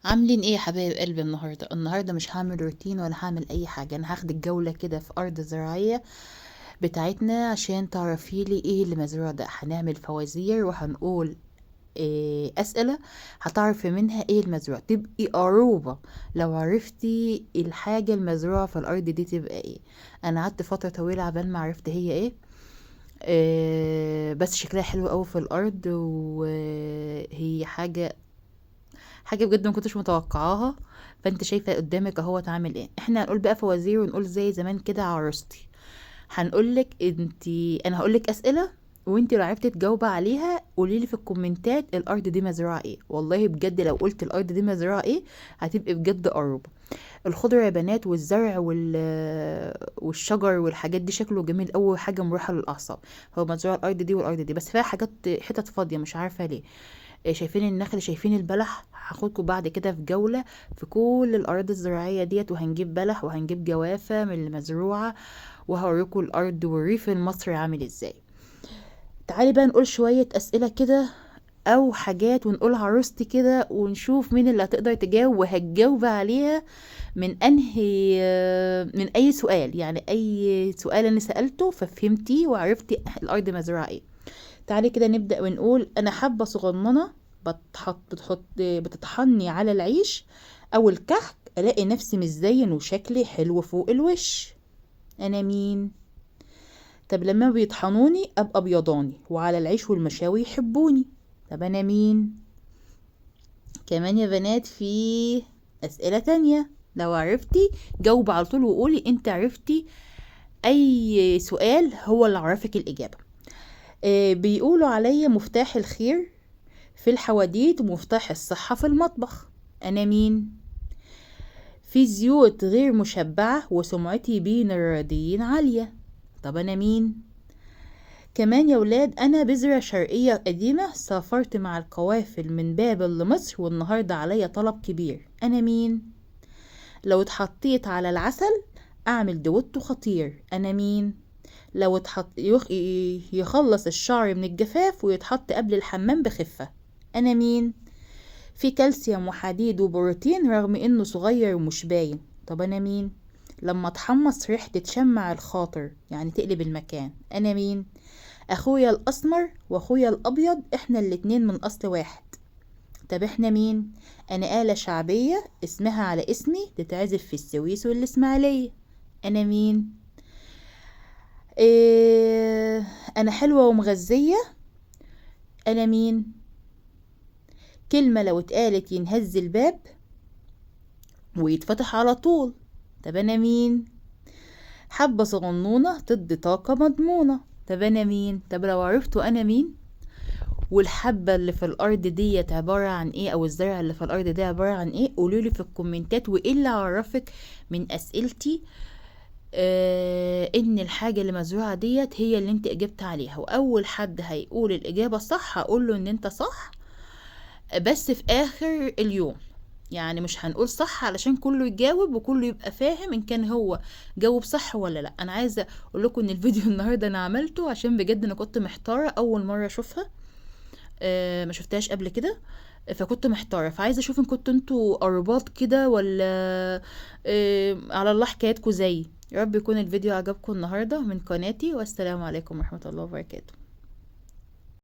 عاملين ايه يا حبايب قلبي؟ النهارده مش هعمل روتين ولا هعمل اي حاجه. انا هاخدك جوله كده في ارض زراعيه بتاعتنا عشان تعرفي لي ايه اللي مزروع ده. هنعمل فوازير وهنقول إيه اسئله هتعرفي منها ايه المزروع، تبقي قروبه لو عرفتي الحاجه المزروعه في الارض دي تبقى ايه. انا قعدت فتره طويله عبال ما عرفت هي ايه. بس شكلها حلو قوي في الارض، وهي حاجه بجد ما كنتش متوقعاها. فانت شايفه قدامك اهو تعمل ايه. احنا هنقول بقى فوازير ونقول زي زمان كده عروستي. هنقولك انا هقولك اسئله، وانت لو عرفتي تجاوبي عليها قولي لي في الكومنتات الارض دي مزروعه ايه. والله بجد لو قلت الارض دي مزروعه ايه هتبقي بجد قرب. الخضره يا بنات والزرع والشجر والحاجات دي شكله جميل قوي، حاجه مريحه للاعصاب. هو مزروع الارض دي والارض دي بس فيها حاجات حتت فاضيه مش عارفه ليه. شايفين النخل، شايفين البلح. هاخدكم بعد كده في جولة في كل الأراضي الزراعية ديت، وهنجيب بلح وهنجيب جوافة من المزروعة، وهوريكم الأرض والريف المصري عامل ازاي. تعالي بقى نقول شوية أسئلة كده أو حاجات ونقول عروستي كده، ونشوف مين اللي هتقدر تجاوب وهتجاوب عليها من أي سؤال. يعني أي سؤال أنا سألته ففهمتيه وعرفتي الأرض مزروعة ايه. تعالي كده نبدأ ونقول أنا حبة صغننة بتطحني على العيش أو الكحك، ألاقي نفسي متزين وشكلي حلو فوق الوش. أنا مين؟ طب لما بيطحنوني أبقى بيضاني وعلى العيش والمشاوي يحبوني. طب أنا مين؟ كمان يا بنات في أسئلة تانية. لو عرفتي جاوب على طول وقولي انت عرفتي أي سؤال هو اللي عرفك الإجابة. بيقولوا عليا مفتاح الخير في الحواديت ومفتاح الصحة في المطبخ. أنا مين؟ في زيوت غير مشبعة وسمعتي بين الرياضيين عالية. طب أنا مين؟ كمان يا ولاد أنا بذرة شرقية قديمة، سافرت مع القوافل من بابل لمصر والنهاردة عليا طلب كبير. أنا مين؟ لو اتحطيت على العسل أعمل دوتو خطير. أنا مين؟ لو يخلص الشعر من الجفاف ويتحط قبل الحمام بخفة. أنا مين؟ في كالسيوم وحديد وبروتين رغم انه صغير ومش باين. طب انا مين؟ لما اتحمص ريحة تشمع الخاطر، يعني تقلب المكان. انا مين؟ اخويا الاسمر واخويا الابيض احنا الاتنين من اصل واحد. طب احنا مين؟ انا آلة شعبية اسمها على اسمي، تتعزف في السويس والاسماعيلية. انا مين؟ إيه، انا حلوة ومغذية. انا مين؟ كلمة لو اتقالت ينهز الباب ويتفتح على طول. طب انا مين؟ حبة صغنونة تدي طاقة مضمونة. طب انا مين؟ طب لو عرفتوا انا مين والحبة اللي في الارض ديت عبارة عن ايه، او الزرع اللي في الارض دي عبارة عن ايه، قولولي في الكومنتات. وايه اللي عرفك من اسئلتي ان الحاجة اللي مزروعة ديت هي اللي انت اجبت عليها. واول حد هيقول الاجابة صح هقوله ان انت صح، بس في اخر اليوم. يعني مش هنقول صح علشان كله يجاوب وكله يبقى فاهم ان كان هو جاوب صح ولا لا. انا عايزه اقول لكم ان الفيديو النهارده انا عملته عشان بجد انا كنت محتاره، اول مره اشوفها. ما شفتهاش قبل كده، فكنت محتاره، فعايزه اشوف ان كنتوا انتوا قربات كده ولا على الله حكايتكم زي. يا رب يكون الفيديو عجبكم النهارده من قناتي، والسلام عليكم ورحمه الله وبركاته.